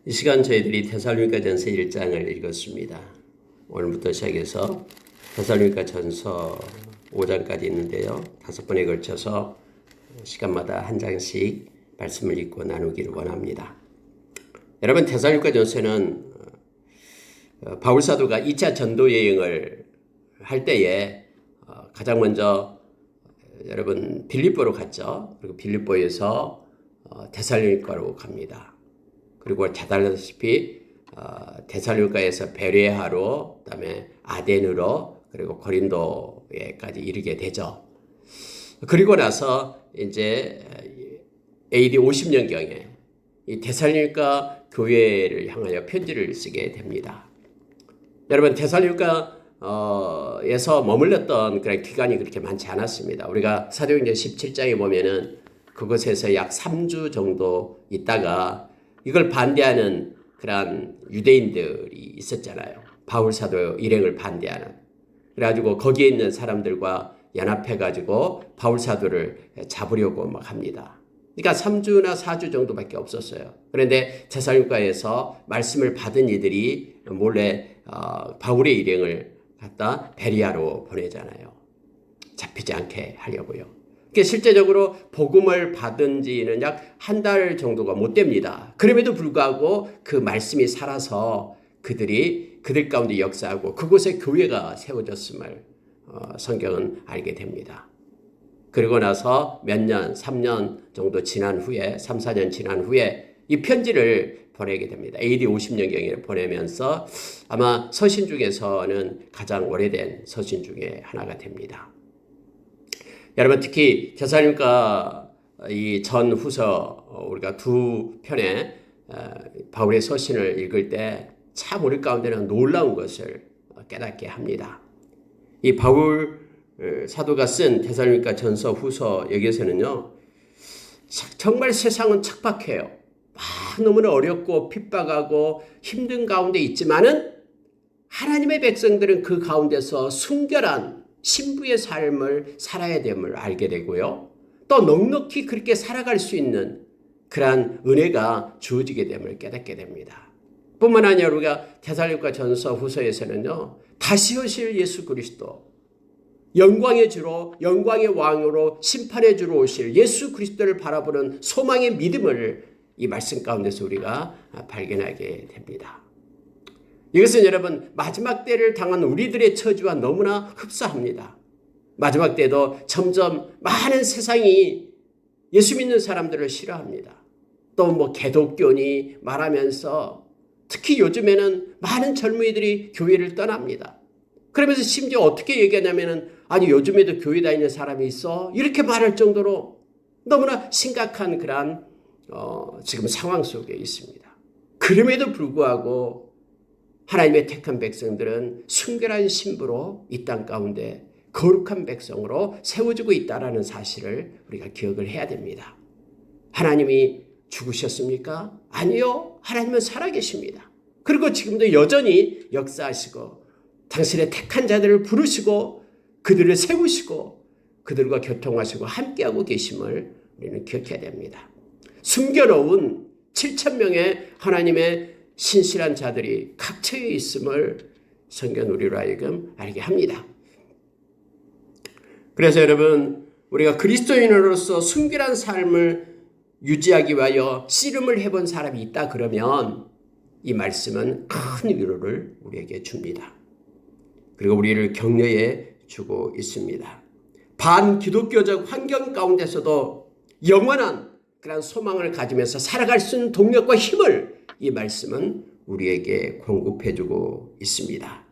이 시간 저희들이 데살로니가전서 1장을 읽었습니다. 오늘부터 시작해서 데살로니가전서 5장까지 있는데요. 5번에 걸쳐서 시간마다 한 장씩 말씀을 읽고 나누기를 원합니다. 여러분, 데살로니가전서는 바울 사도가 2차 전도 여행을 할 때에 가장 먼저 여러분 빌립보로 갔죠. 그리고 빌립보에서 데살로니가로 갑니다. 그리고 잘 알다시피 데살로니가에서 베레아로, 그다음에 아덴으로, 그리고 고린도에까지 이르게 되죠. 그리고 나서 이제 AD 50년경에 이 데살로니가 교회를 향하여 편지를 쓰게 됩니다. 여러분, 데살로니가에서 머물렀던 그런 기간이 그렇게 많지 않았습니다. 우리가 사도행전 17장에 보면은 그곳에서 약 3주 정도 있다가 이걸 반대하는 그런 유대인들이 있었잖아요. 바울 사도 일행을 반대하는. 그래가지고 거기에 있는 사람들과 연합해가지고 바울 사도를 잡으려고 막 합니다. 그러니까 3주나 4주 정도밖에 없었어요. 그런데 데살로니가에서 말씀을 받은 이들이 몰래 바울의 일행을 갖다 베리아로 보내잖아요. 잡히지 않게 하려고요. 실제적으로 복음을 받은 지는 약 한 달 정도가 못 됩니다. 그럼에도 불구하고 그 말씀이 살아서 그들 가운데 역사하고 그곳에 교회가 세워졌음을 성경은 알게 됩니다. 그리고 나서 몇 년, 3년 정도 지난 후에, 3, 4년 지난 후에 이 편지를 보내게 됩니다. AD 50년경에 보내면서 아마 서신 중에서는 가장 오래된 서신 중에 하나가 됩니다. 여러분, 특히 데살로니가 이 전 후서 우리가 두 편의 바울의 서신을 읽을 때 참 우리 가운데는 놀라운 것을 깨닫게 합니다. 이 바울 사도가 쓴 데살로니가 전서 후서 여기에서는요, 정말 세상은 척박해요. 너무나 어렵고 핍박하고 힘든 가운데 있지만은 하나님의 백성들은 그 가운데서 순결한 신부의 삶을 살아야 됨을 알게 되고요. 또 넉넉히 그렇게 살아갈 수 있는 그러한 은혜가 주어지게 됨을 깨닫게 됩니다. 뿐만 아니라 우리가 데살로니가 전서 후서에서는요, 다시 오실 예수 그리스도, 영광의 주로, 영광의 왕으로 심판의 주로 오실 예수 그리스도를 바라보는 소망의 믿음을 이 말씀 가운데서 우리가 발견하게 됩니다. 이것은 여러분, 마지막 때를 당한 우리들의 처지와 너무나 흡사합니다. 마지막 때도 점점 많은 세상이 예수 믿는 사람들을 싫어합니다. 또 개독교니 말하면서 특히 요즘에는 많은 젊은이들이 교회를 떠납니다. 그러면서 심지어 어떻게 얘기하냐면은, 아니 요즘에도 교회 다니는 사람이 있어? 이렇게 말할 정도로 너무나 심각한 그런 지금 상황 속에 있습니다. 그럼에도 불구하고 하나님의 택한 백성들은 순결한 신부로 이 땅 가운데 거룩한 백성으로 세워지고 있다는 사실을 우리가 기억을 해야 됩니다. 하나님이 죽으셨습니까? 아니요. 하나님은 살아계십니다. 그리고 지금도 여전히 역사하시고 당신의 택한 자들을 부르시고 그들을 세우시고 그들과 교통하시고 함께하고 계심을 우리는 기억해야 됩니다. 숨겨놓은 7,000명의 하나님의 신실한 자들이 각처에 있음을 성경 우리로 하여금 알게 합니다. 그래서 여러분, 우리가 그리스도인으로서 순결한 삶을 유지하기 위하여 씨름을 해본 사람이 있다 그러면 이 말씀은 큰 위로를 우리에게 줍니다. 그리고 우리를 격려해 주고 있습니다. 반기독교적 환경 가운데서도 영원한 그런 소망을 가지면서 살아갈 수 있는 동력과 힘을 이 말씀은 우리에게 공급해 주고 있습니다.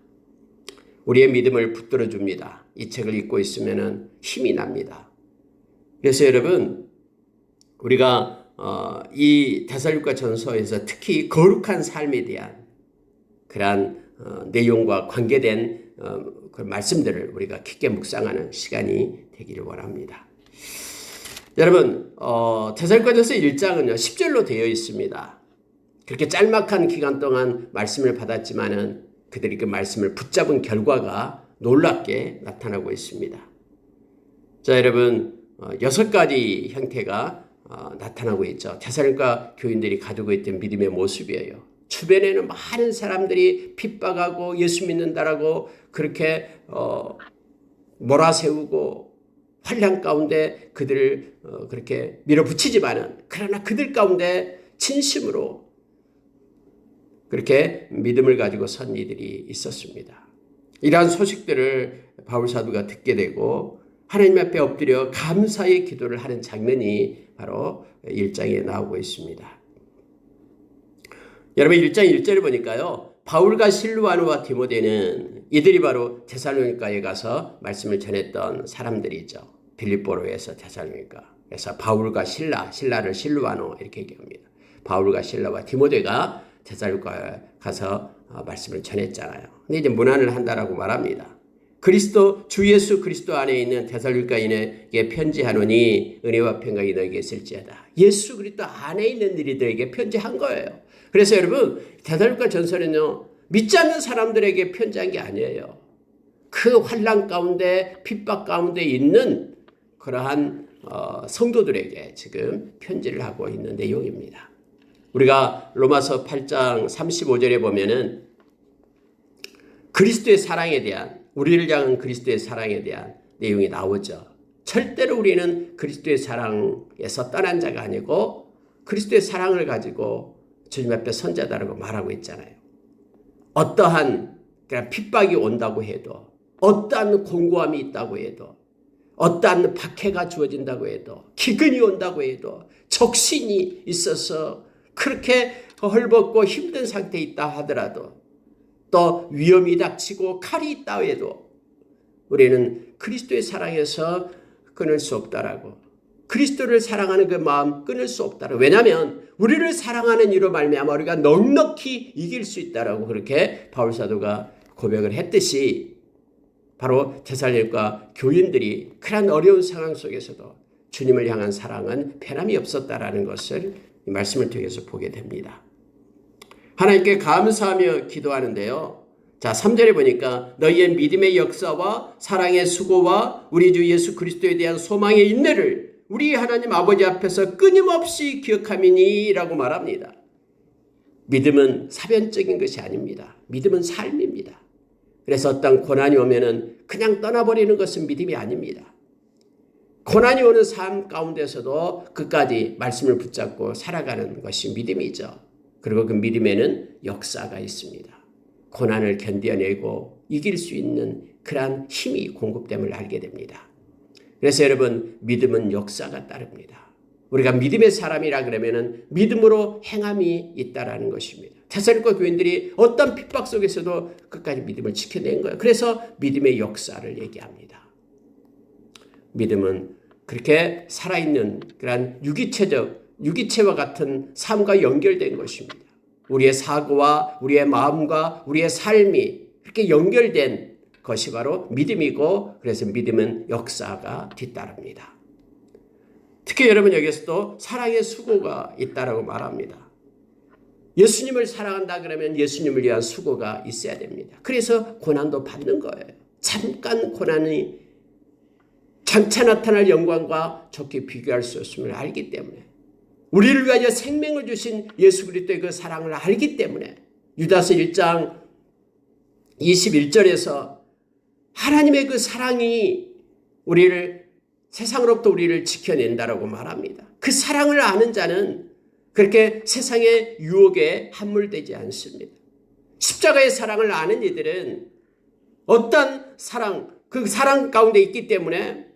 우리의 믿음을 붙들어 줍니다. 이 책을 읽고 있으면 힘이 납니다. 그래서 여러분, 우리가 이 데살로니가 전서에서 특히 거룩한 삶에 대한 그러한 내용과 관계된 그 말씀들을 우리가 깊게 묵상하는 시간이 되기를 원합니다. 여러분, 데살로니가전서 1장은요 10절로 되어 있습니다. 그렇게 짤막한 기간 동안 말씀을 받았지만은 그들이 그 말씀을 붙잡은 결과가 놀랍게 나타나고 있습니다. 자, 여러분, 6가지 형태가 나타나고 있죠. 데살로니가 교인들이 가지고 있던 믿음의 모습이에요. 주변에는 많은 사람들이 핍박하고 예수 믿는다라고 그렇게 몰아세우고 환난 가운데 그들을 그렇게 밀어붙이지만은, 그러나 그들 가운데 진심으로 그렇게 믿음을 가지고 선 이들이 있었습니다. 이러한 소식들을 바울 사도가 듣게 되고 하나님 앞에 엎드려 감사의 기도를 하는 장면이 바로 1장에 나오고 있습니다. 여러분, 1장 1절을 보니까요, 바울과 실루아노와 디모데는 이들이 바로 데살로니가에 가서 말씀을 전했던 사람들이죠. 빌립보로에서 데살로니가. 그래서 바울과 신라를 실루아노 이렇게 얘기합니다. 바울과 신라와 디모데가 데살로니가에 가서 말씀을 전했잖아요. 근데 이제 문안을 한다라고 말합니다. 주 예수 그리스도 안에 있는 데살로니가인에게 편지하노니 은혜와 평강이 너에게 있을지어다. 예수 그리스도 안에 있는 이들에게 편지한 거예요. 그래서 여러분, 데살로니가 전서는요, 믿지 않는 사람들에게 편지한 게 아니에요. 그 환난 가운데 핍박 가운데 있는 그러한 성도들에게 지금 편지를 하고 있는 내용입니다. 우리가 로마서 8장 35절에 보면은 그리스도의 사랑에 대한, 우리를 향한 그리스도의 사랑에 대한 내용이 나오죠. 절대로 우리는 그리스도의 사랑에서 떠난 자가 아니고 그리스도의 사랑을 가지고 주님 앞에 선자다라고 말하고 있잖아요. 어떠한 그냥 핍박이 온다고 해도, 어떠한 공고함이 있다고 해도, 어떠한 박해가 주어진다고 해도, 기근이 온다고 해도, 적신이 있어서 그렇게 헐벗고 힘든 상태에 있다 하더라도, 또 위험이 닥치고 칼이 있다 해도 우리는 그리스도의 사랑에서 끊을 수 없다라고, 그리스도를 사랑하는 그 마음 끊을 수 없다라고. 왜냐하면 우리를 사랑하는 이로 말미암아 우리가 넉넉히 이길 수 있다라고 그렇게 바울 사도가 고백을 했듯이, 바로 데살로니가 교인들이 그런 어려운 상황 속에서도 주님을 향한 사랑은 변함이 없었다라는 것을 이 말씀을 통해서 보게 됩니다. 하나님께 감사하며 기도하는데요. 자, 3절에 보니까 너희의 믿음의 역사와 사랑의 수고와 우리 주 예수 그리스도에 대한 소망의 인내를 우리 하나님 아버지 앞에서 끊임없이 기억함이니 라고 말합니다. 믿음은 사변적인 것이 아닙니다. 믿음은 삶입니다. 그래서 어떤 고난이 오면은 그냥 떠나버리는 것은 믿음이 아닙니다. 고난이 오는 삶 가운데서도 끝까지 말씀을 붙잡고 살아가는 것이 믿음이죠. 그리고 그 믿음에는 역사가 있습니다. 고난을 견뎌내고 이길 수 있는 그러한 힘이 공급됨을 알게 됩니다. 그래서 여러분, 믿음은 역사가 따릅니다. 우리가 믿음의 사람이라 그러면은 믿음으로 행함이 있다라는 것입니다. 데살로니가 교인들이 어떤 핍박 속에서도 끝까지 믿음을 지켜낸 거예요. 그래서 믿음의 역사를 얘기합니다. 믿음은 그렇게 살아있는 그런 유기체와 같은 삶과 연결된 것입니다. 우리의 사고와 우리의 마음과 우리의 삶이 그렇게 연결된 것이 바로 믿음이고, 그래서 믿음은 역사가 뒤따릅니다. 특히 여러분, 여기서도 사랑의 수고가 있다라고 말합니다. 예수님을 사랑한다 그러면 예수님을 위한 수고가 있어야 됩니다. 그래서 고난도 받는 거예요. 잠깐 고난이 장차 나타날 영광과 좋게 비교할 수 없음을 알기 때문에, 우리를 위하여 생명을 주신 예수 그리스도의 그 사랑을 알기 때문에 유다서 1장 21절에서 하나님의 그 사랑이 세상으로부터 우리를 지켜낸다라고 말합니다. 그 사랑을 아는 자는 그렇게 세상의 유혹에 함몰되지 않습니다. 십자가의 사랑을 아는 이들은 어떤 사랑, 그 사랑 가운데 있기 때문에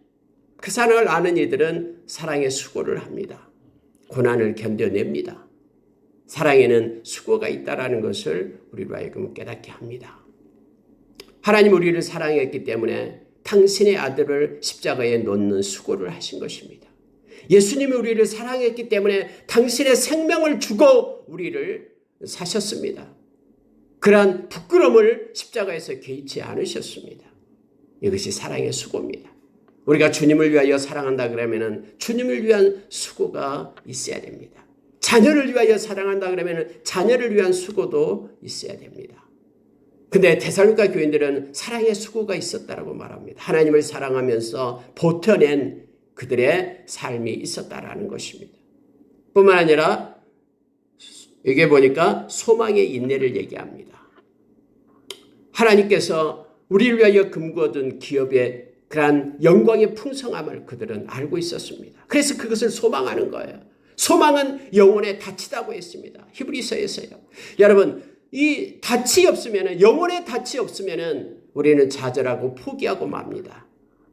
그 사랑을 아는 이들은 사랑의 수고를 합니다. 고난을 견뎌냅니다. 사랑에는 수고가 있다라는 것을 우리로 하여금 깨닫게 합니다. 하나님 우리를 사랑했기 때문에 당신의 아들을 십자가에 놓는 수고를 하신 것입니다. 예수님이 우리를 사랑했기 때문에 당신의 생명을 주고 우리를 사셨습니다. 그러한 부끄러움을 십자가에서 개의치 않으셨습니다. 이것이 사랑의 수고입니다. 우리가 주님을 위하여 사랑한다 그러면 주님을 위한 수고가 있어야 됩니다. 자녀를 위하여 사랑한다 그러면 자녀를 위한 수고도 있어야 됩니다. 근데 데살로니가 교인들은 사랑의 수고가 있었다라고 말합니다. 하나님을 사랑하면서 버텨낸 그들의 삶이 있었다라는 것입니다. 뿐만 아니라 여기에 보니까 소망의 인내를 얘기합니다. 하나님께서 우리를 위하여 금거둔 기업의 그러한 영광의 풍성함을 그들은 알고 있었습니다. 그래서 그것을 소망하는 거예요. 소망은 영혼에 닻이라고 했습니다. 히브리서에서요. 여러분, 이 닻이 없으면, 영혼의 닻이 없으면 우리는 좌절하고 포기하고 맙니다.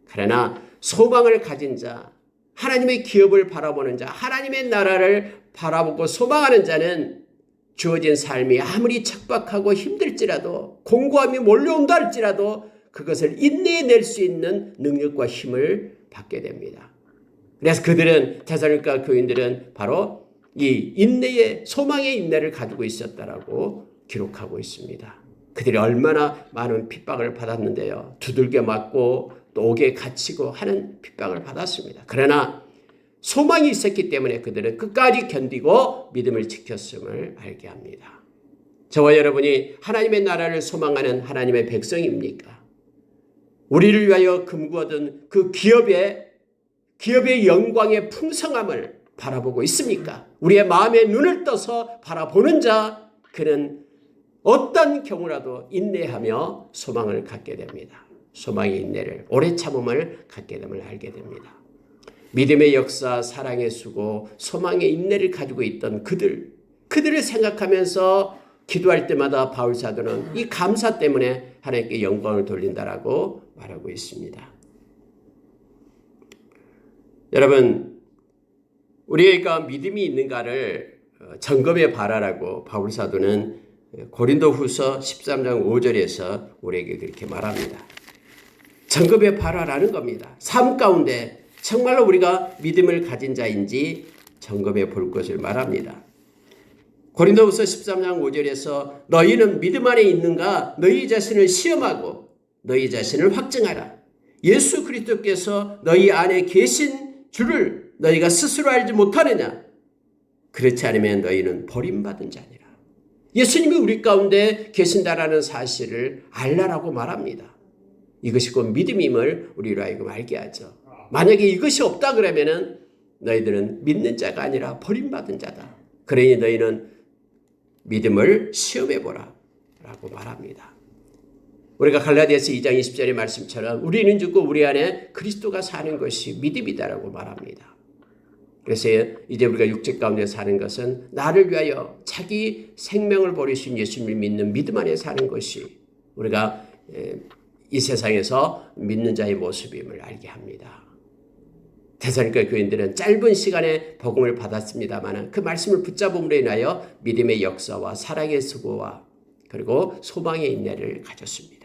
그러나 소망을 가진 자, 하나님의 기업을 바라보는 자, 하나님의 나라를 바라보고 소망하는 자는 주어진 삶이 아무리 척박하고 힘들지라도, 공고함이 몰려온다 할지라도 그것을 인내해낼 수 있는 능력과 힘을 받게 됩니다. 그래서 그들은, 데살로니가 교인들은 바로 이 인내의, 소망의 인내를 가지고 있었다라고 기록하고 있습니다. 그들이 얼마나 많은 핍박을 받았는데요. 두들겨 맞고 또 옥에 갇히고 하는 핍박을 받았습니다. 그러나 소망이 있었기 때문에 그들은 끝까지 견디고 믿음을 지켰음을 알게 합니다. 저와 여러분이 하나님의 나라를 소망하는 하나님의 백성입니까? 우리를 위하여 금거둔 그 기업의 영광의 풍성함을 바라보고 있습니까? 우리의 마음의 눈을 떠서 바라보는 자, 그는 어떤 경우라도 인내하며 소망을 갖게 됩니다. 소망의 인내를, 오래 참음을 갖게 됨을 알게 됩니다. 믿음의 역사, 사랑의 수고, 소망의 인내를 가지고 있던 그들을 생각하면서 기도할 때마다 바울 사도는 이 감사 때문에 하나님께 영광을 돌린다라고 말하고 있습니다. 여러분, 우리가 믿음이 있는가를 점검해 봐라라고 바울 사도는 고린도후서 13장 5절에서 우리에게 그렇게 말합니다. 점검해 봐라라는 겁니다. 삶 가운데 정말로 우리가 믿음을 가진 자인지 점검해 볼 것을 말합니다. 고린도후서 13장 5절에서 너희는 믿음 안에 있는가? 너희 자신을 시험하고 너희 자신을 확증하라. 예수 그리스도께서 너희 안에 계신 줄을 너희가 스스로 알지 못하느냐? 그렇지 않으면 너희는 버림받은 자니라. 예수님이 우리 가운데 계신다라는 사실을 알라라고 말합니다. 이것이 곧 믿음임을 우리로 하여금 알게 하죠. 만약에 이것이 없다 그러면은 너희들은 믿는 자가 아니라 버림받은 자다. 그러니 너희는 믿음을 시험해보라 라고 말합니다. 우리가 갈라디아서 2장 20절의 말씀처럼 우리는 죽고 우리 안에 그리스도가 사는 것이 믿음이다라고 말합니다. 그래서 이제 우리가 육체 가운데 사는 것은 나를 위하여 자기 생명을 버리신 예수님을 믿는 믿음 안에 사는 것이 우리가 이 세상에서 믿는 자의 모습임을 알게 합니다. 데살로니가 교인들은 짧은 시간에 복음을 받았습니다만 그 말씀을 붙잡음으로 인하여 믿음의 역사와 사랑의 수고와 그리고 소망의 인내를 가졌습니다.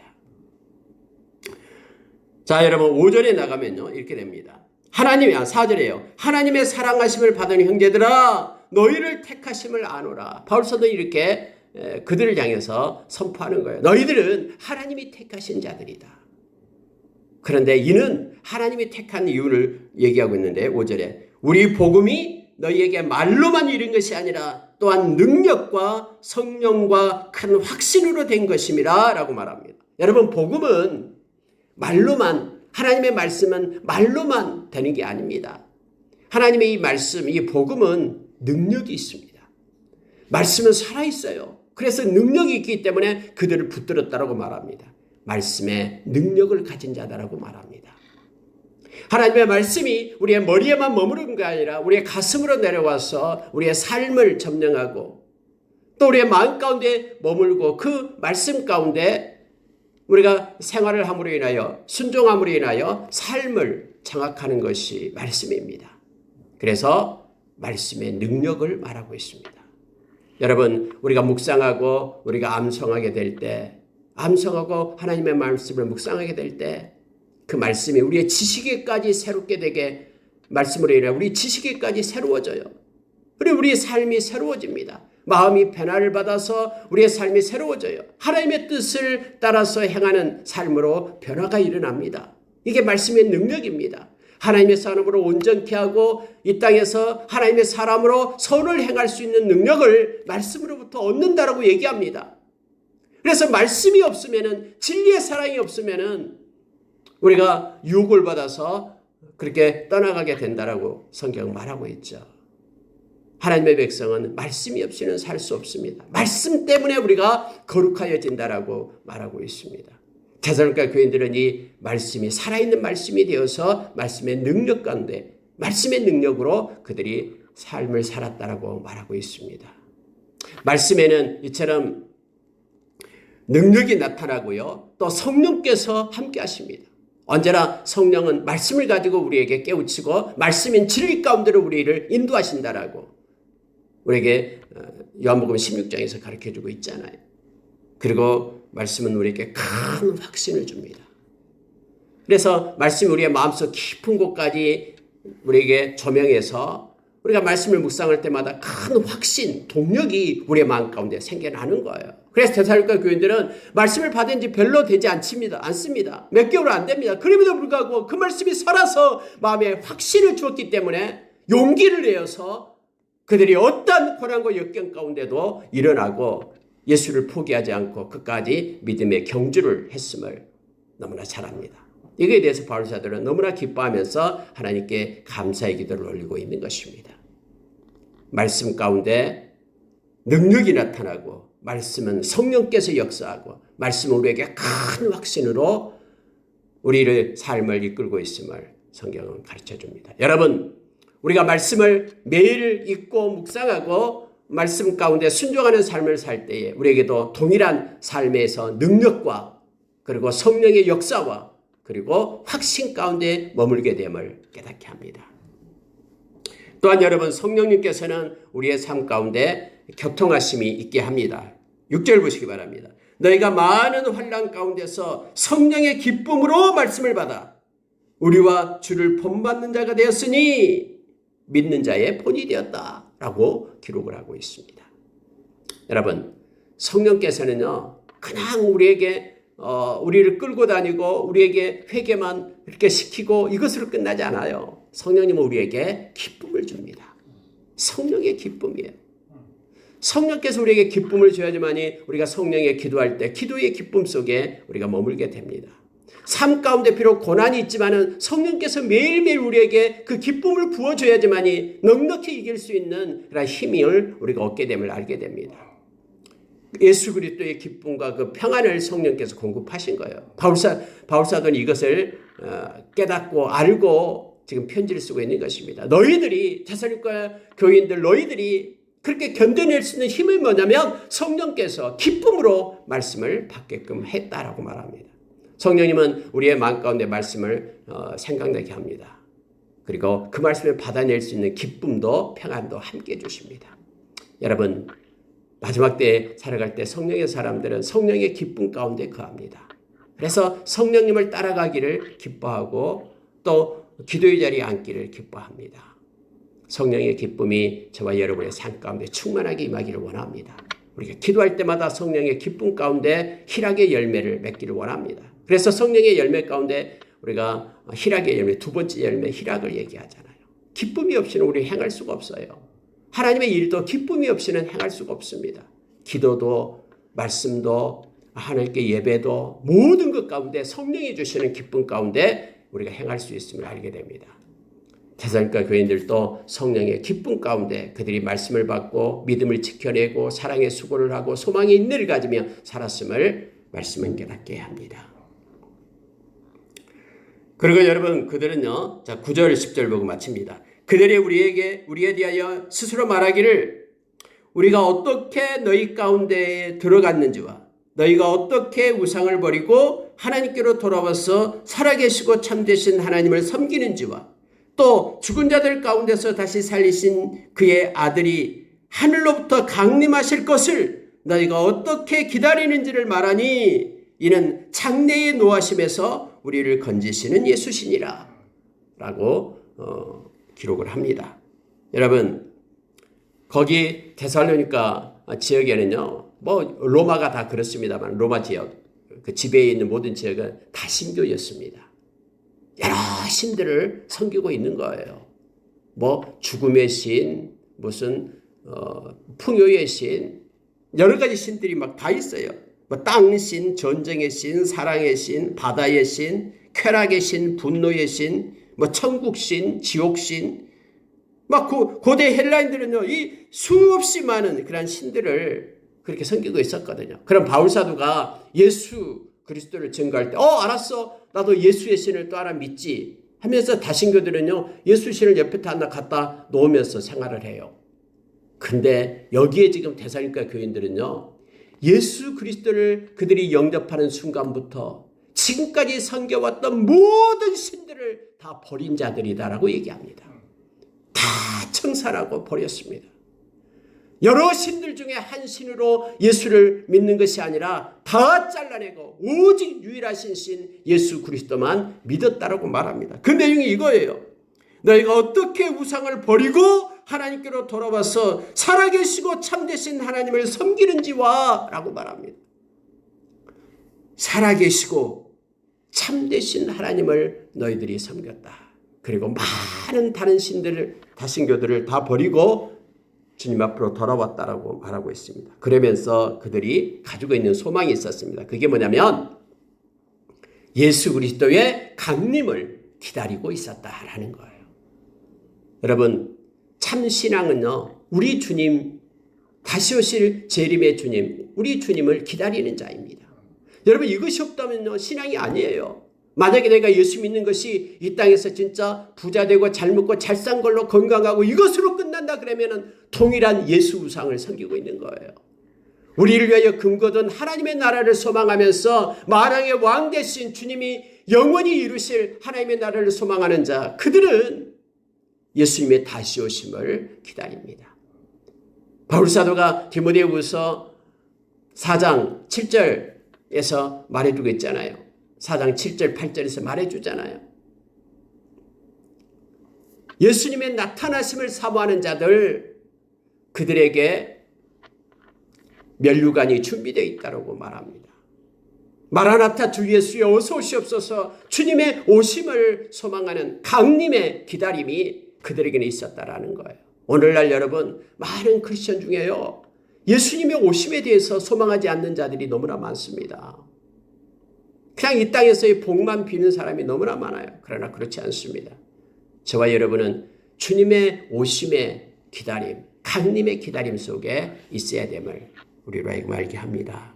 자, 여러분 5절에 나가면요 이렇게 됩니다. 4절에요. 하나님의 사랑하심을 받은 형제들아 너희를 택하심을 아노라. 바울서도 이렇게 그들을 향해서 선포하는 거예요. 너희들은 하나님이 택하신 자들이다. 그런데 이는 하나님이 택한 이유를 얘기하고 있는데 5절에 우리 복음이 너희에게 말로만 이른 것이 아니라 또한 능력과 성령과 큰 확신으로 된 것임이라 라고 말합니다. 여러분 복음은 말로만 하나님의 말씀은 말로만 되는 게 아닙니다. 하나님의 이 말씀, 이 복음은 능력이 있습니다. 말씀은 살아있어요. 그래서 능력이 있기 때문에 그들을 붙들었다라고 말합니다. 말씀에 능력을 가진 자다라고 말합니다. 하나님의 말씀이 우리의 머리에만 머무르는 게 아니라 우리의 가슴으로 내려와서 우리의 삶을 점령하고 또 우리의 마음 가운데 머물고 그 말씀 가운데 우리가 생활을 함으로 인하여 순종함으로 인하여 삶을 장악하는 것이 말씀입니다. 그래서 말씀의 능력을 말하고 있습니다. 여러분 우리가 묵상하고 우리가 암송하게 될 때 암송하고 하나님의 말씀을 묵상하게 될 때 그 말씀이 우리의 지식에까지 새롭게 되게 말씀으로 인해 우리 지식에까지 새로워져요. 그리고 우리의 삶이 새로워집니다. 마음이 변화를 받아서 우리의 삶이 새로워져요. 하나님의 뜻을 따라서 행하는 삶으로 변화가 일어납니다. 이게 말씀의 능력입니다. 하나님의 사람으로 온전케 하고 이 땅에서 하나님의 사람으로 선을 행할 수 있는 능력을 말씀으로부터 얻는다라고 얘기합니다. 그래서 말씀이 없으면은 진리의 사랑이 없으면은 우리가 유혹을 받아서 그렇게 떠나가게 된다라고 성경은 말하고 있죠. 하나님의 백성은 말씀이 없이는 살 수 없습니다. 말씀 때문에 우리가 거룩하여진다라고 말하고 있습니다. 데살로니가 교인들은 이 말씀이 살아있는 말씀이 되어서 말씀의 능력 가운데 말씀의 능력으로 그들이 삶을 살았다라고 말하고 있습니다. 말씀에는 이처럼 능력이 나타나고요. 또 성령께서 함께 하십니다. 언제나 성령은 말씀을 가지고 우리에게 깨우치고 말씀인 진리 가운데로 우리를 인도하신다라고 우리에게 요한복음 16장에서 가르쳐주고 있잖아요. 그리고 말씀은 우리에게 큰 확신을 줍니다. 그래서 말씀이 우리의 마음속 깊은 곳까지 우리에게 조명해서 우리가 말씀을 묵상할 때마다 큰 확신, 동력이 우리의 마음 가운데 생겨나는 거예요. 그래서 데살로니가 교인들은 말씀을 받은 지 별로 되지 않습니다. 몇 개월 안 됩니다. 그럼에도 불구하고 그 말씀이 살아서 마음에 확신을 주었기 때문에 용기를 내어서 그들이 어떤 고난과 역경 가운데도 일어나고 예수를 포기하지 않고 끝까지 믿음의 경주를 했음을 너무나 잘 압니다. 이거에 대해서 바울 사도는 너무나 기뻐하면서 하나님께 감사의 기도를 올리고 있는 것입니다. 말씀 가운데 능력이 나타나고 말씀은 성령께서 역사하고 말씀은 우리에게 큰 확신으로 우리를 삶을 이끌고 있음을 성경은 가르쳐줍니다. 여러분, 우리가 말씀을 매일 읽고 묵상하고 말씀 가운데 순종하는 삶을 살 때에 우리에게도 동일한 삶에서 능력과 그리고 성령의 역사와 그리고 확신 가운데 머물게 됨을 깨닫게 합니다. 또한 여러분, 성령님께서는 우리의 삶 가운데 교통하심이 있게 합니다. 6절 보시기 바랍니다. 너희가 많은 환난 가운데서 성령의 기쁨으로 말씀을 받아 우리와 주를 본받는 자가 되었으니 믿는 자의 본이 되었다 라고 기록을 하고 있습니다. 여러분, 성령께서는요 그냥 우리에게 우리를 끌고 다니고 우리에게 회개만 이렇게 시키고 이것으로 끝나지 않아요. 성령님은 우리에게 기쁨을 줍니다. 성령의 기쁨이에요. 성령께서 우리에게 기쁨을 줘야지만이 우리가 성령에 기도할 때 기도의 기쁨 속에 우리가 머물게 됩니다. 삶 가운데 비록 고난이 있지만은 성령께서 매일매일 우리에게 그 기쁨을 부어줘야지만이 넉넉히 이길 수 있는 그런 힘을 우리가 얻게 됨을 알게 됩니다. 예수 그리스도의 기쁨과 그 평안을 성령께서 공급하신 거예요. 바울 사도는 이것을 깨닫고 알고 지금 편지를 쓰고 있는 것입니다. 너희들이 데살로니가 교인들 너희들이 그렇게 견뎌낼 수 있는 힘이 뭐냐면 성령께서 기쁨으로 말씀을 받게끔 했다라고 말합니다. 성령님은 우리의 마음 가운데 말씀을 생각나게 합니다. 그리고 그 말씀을 받아낼 수 있는 기쁨도 평안도 함께 주십니다. 여러분, 마지막 때에 살아갈 때 성령의 사람들은 성령의 기쁨 가운데 거합니다. 그래서 성령님을 따라가기를 기뻐하고 또 기도의 자리에 앉기를 기뻐합니다. 성령의 기쁨이 저와 여러분의 삶 가운데 충만하게 임하기를 원합니다. 우리가 기도할 때마다 성령의 기쁨 가운데 희락의 열매를 맺기를 원합니다. 그래서 성령의 열매 가운데 우리가 희락의 열매, 두 번째 열매 희락을 얘기하잖아요. 기쁨이 없이는 우리 행할 수가 없어요. 하나님의 일도 기쁨이 없이는 행할 수가 없습니다. 기도도 말씀도 하나님께 예배도 모든 것 가운데 성령이 주시는 기쁨 가운데 우리가 행할 수 있음을 알게 됩니다. 데살로니가 교인들도 성령의 기쁨 가운데 그들이 말씀을 받고 믿음을 지켜내고 사랑의 수고를 하고 소망의 인내를 가지며 살았음을 말씀은 깨닫게 합니다. 그리고 여러분 그들은요, 자 9절 10절 보고 마칩니다. 그들이 우리에 대하여 스스로 말하기를 우리가 어떻게 너희 가운데에 들어갔는지와 너희가 어떻게 우상을 버리고 하나님께로 돌아와서 살아계시고 참되신 하나님을 섬기는지와 또 죽은 자들 가운데서 다시 살리신 그의 아들이 하늘로부터 강림하실 것을 너희가 어떻게 기다리는지를 말하니 이는 장래의 노하심에서 우리를 건지시는 예수시니라 라고 기록을 합니다. 여러분 거기 데살로니가 지역에는요 뭐 로마가 다 그렇습니다만 로마 지역 그 지배에 있는 모든 지역은 다 신교였습니다. 여러 신들을 섬기고 있는 거예요. 뭐 죽음의 신, 무슨 풍요의 신, 여러 가지 신들이 막 다 있어요. 뭐 땅신, 전쟁의 신, 사랑의 신, 바다의 신, 쾌락의 신, 분노의 신, 뭐 천국신, 지옥신, 막 고대 헬라인들은요, 이 수없이 많은 그런 신들을 그렇게 섬기고 있었거든요. 그럼 바울사도가 예수 그리스도를 증거할 때, 알았어. 나도 예수의 신을 또 하나 믿지 하면서 다신교들은요, 예수 신을 옆에 하나 갖다 놓으면서 생활을 해요. 근데 여기에 지금 데살로니가 교인들은요, 예수 그리스도를 그들이 영접하는 순간부터 지금까지 섬겨왔던 모든 신들을 다 버린 자들이다라고 얘기합니다. 다 청산하고 버렸습니다. 여러 신들 중에 한 신으로 예수를 믿는 것이 아니라 다 잘라내고 오직 유일하신 신 예수 그리스도만 믿었다라고 말합니다. 그 내용이 이거예요. 너희가 어떻게 우상을 버리고 하나님께로 돌아와서 살아계시고 참되신 하나님을 섬기는지와 라고 말합니다. 살아계시고 참되신 하나님을 너희들이 섬겼다. 그리고 많은 다른 신들을, 다신교들을 다 버리고 주님 앞으로 돌아왔다라고 말하고 있습니다. 그러면서 그들이 가지고 있는 소망이 있었습니다. 그게 뭐냐면 예수 그리스도의 강림을 기다리고 있었다라는 거예요. 여러분, 참 신앙은요, 우리 주님, 다시 오실 재림의 주님, 우리 주님을 기다리는 자입니다. 여러분, 이것이 없다면요, 신앙이 아니에요. 만약에 내가 예수 믿는 것이 이 땅에서 진짜 부자 되고 잘 먹고 잘 산 걸로 건강하고 이것으로 끝난다 그러면은 동일한 예수 우상을 섬기고 있는 거예요. 우리를 위하여 금거든 하나님의 나라를 소망하면서 만왕의 왕 되신 주님이 영원히 이루실 하나님의 나라를 소망하는 자, 그들은 예수님의 다시 오심을 기다립니다. 바울사도가 디모데후서 4장 7절에서 말해주고 있잖아요. 4장 7절 8절에서 말해주잖아요. 예수님의 나타나심을 사모하는 자들, 그들에게 면류관이 준비되어 있다고 말합니다. 마라나타 주 예수여 어서 오시옵소서, 주님의 오심을 소망하는 강림의 기다림이 그들에게는 있었다라는 거예요. 오늘날 여러분, 많은 크리스천 중에요, 예수님의 오심에 대해서 소망하지 않는 자들이 너무나 많습니다. 그냥 이 땅에서의 복만 비는 사람이 너무나 많아요. 그러나 그렇지 않습니다. 저와 여러분은 주님의 오심의 기다림, 강림의 기다림 속에 있어야 됨을 우리로 하여금 알게 합니다.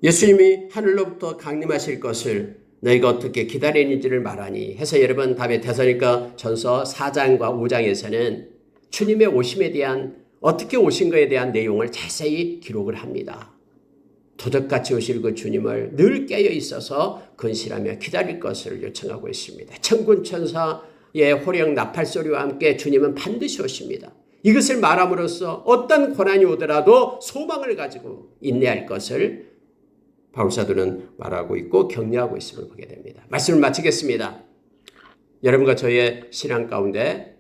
예수님이 하늘로부터 강림하실 것을 너희가 어떻게 기다리는지를 말하니 해서 여러분, 다음에 데살로니가 전서 4장과 5장에서는 주님의 오심에 대한, 어떻게 오신 것에 대한 내용을 자세히 기록을 합니다. 도적같이 오실 그 주님을 늘 깨어 있어서 근실하며 기다릴 것을 요청하고 있습니다. 천군 천사의 호령 나팔 소리와 함께 주님은 반드시 오십니다. 이것을 말함으로써 어떤 고난이 오더라도 소망을 가지고 인내할 것을 바울사도는 말하고 있고 격려하고 있음을 보게 됩니다. 말씀을 마치겠습니다. 여러분과 저의 신앙 가운데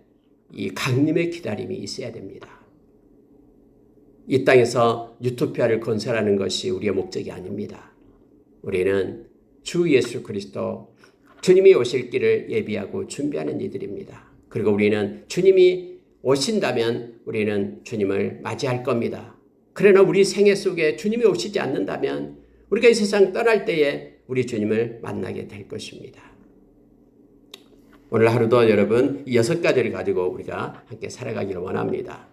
이 강림의 기다림이 있어야 됩니다. 이 땅에서 유토피아를 건설하는 것이 우리의 목적이 아닙니다. 우리는 주 예수 그리스도, 주님이 오실 길을 예비하고 준비하는 이들입니다. 그리고 우리는 주님이 오신다면 우리는 주님을 맞이할 겁니다. 그러나 우리 생애 속에 주님이 오시지 않는다면 우리가 이 세상 떠날 때에 우리 주님을 만나게 될 것입니다. 오늘 하루도 여러분, 이 6가지를 가지고 우리가 함께 살아가기를 원합니다.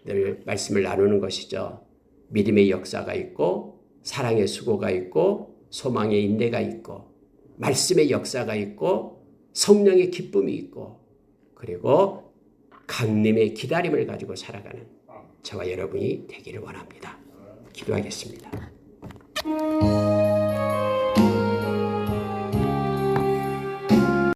늘 말씀을 나누는 것이죠. 믿음의 역사가 있고, 사랑의 수고가 있고, 소망의 인내가 있고, 말씀의 역사가 있고, 성령의 기쁨이 있고, 그리고 강림의 기다림을 가지고 살아가는 저와 여러분이 되기를 원합니다. 기도하겠습니다.